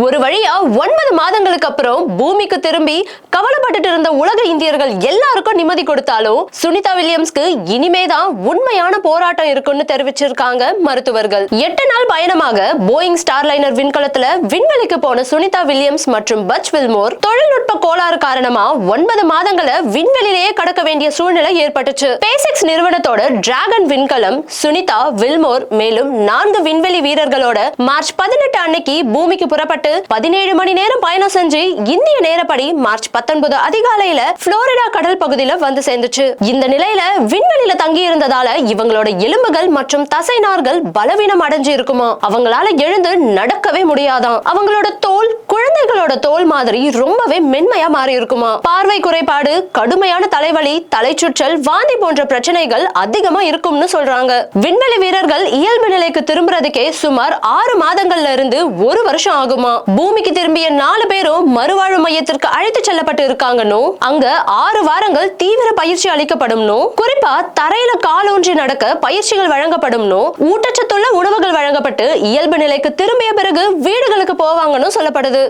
ஒரு வழியா 9 மாதங்களுக்கு அப்புறம் பூமிக்கு திரும்பி கவலைப்பட்டுட்டு இருந்த உலக இந்தியர்கள் எல்லாருக்கும் நிம்மதி கொடுத்தாலும் சுனிதா வில்லியம்ஸ்க்கு இனிமேதான் உண்மையான போராட்டம் இருக்குன்னு தெரிவிச்சிருக்காங்க மருத்துவர்கள். 8 நாள் பயணமாக போயிங் ஸ்டார்லைனர் விண்கலத்துல விண்வெளிக்கு போன சுனிதா வில்லியம்ஸ் மற்றும் பட்ச் வில்மோர் தொழில்நுட்ப கோளாறு காரணமா 9 மாதங்களை விண்வெளியிலேயே கடக்க வேண்டிய சூழ்நிலை ஏற்பட்டுச்சு. ஸ்பேஸ்எக்ஸ் நிறுவனத்தோட டிராகன் விண்கலம் சுனிதா வில்மோர் மேலும் 4 விண்வெளி வீரர்களோட மார்ச் 18 அன்னைக்கு பூமிக்கு புறப்பட்டு 17 மணி நேரம் பயணம் செஞ்சு இந்திய நேரப்படி மார்ச் 19 அதிகாலையில புளோரிடா கடல் பகுதியில வந்து சேர்ந்துச்சு. இந்த நிலையில விண்வெளியில தங்கி இருந்ததால இவங்களோட எலும்புகள் மற்றும் தசை நார்கள் பலவீனம் அடைஞ்சு இருக்குமா. அவங்களால எழுந்து நடக்கவே முடியாதாம். அவங்களோட தோல் குழந்தைகளோட தோல் மாதிரி ரொம்பவே மென்மையா மாறி இருக்குமா. பார்வை குறைபாடு, கடுமையான தலைவலி, தலைச்சுற்றல், வாந்தி போன்ற பிரச்சனைகள் அதிகமா இருக்கும்னு சொல்றாங்க. விண்வெளி வீரர்கள் இயல்பு நிலைக்கு திரும்புறதுக்கே சுமார் 6 மாதங்கள்ல இருந்து 1 வருஷம் ஆகுமா. பூமிக்கு திரும்பிய 4 பேரும் மறுவாழ்வு மையத்திற்கு அழைத்து செல்லப்பட்டு இருக்காங்கன்னு, அங்க 6 வாரங்கள் தீவிர பயிற்சி அளிக்கப்படும்னு, குறிப்பா தரையில காலூன்றி நடக்க பயிற்சிகள் வழங்கப்படும்னு, ஊட்டச்சத்துள்ள உணவுகள் வழங்கப்பட்டு இயல்பு நிலைக்கு திரும்பிய பிறகு வீடுகளுக்கு போவாங்கன்னு சொல்லப்படுது.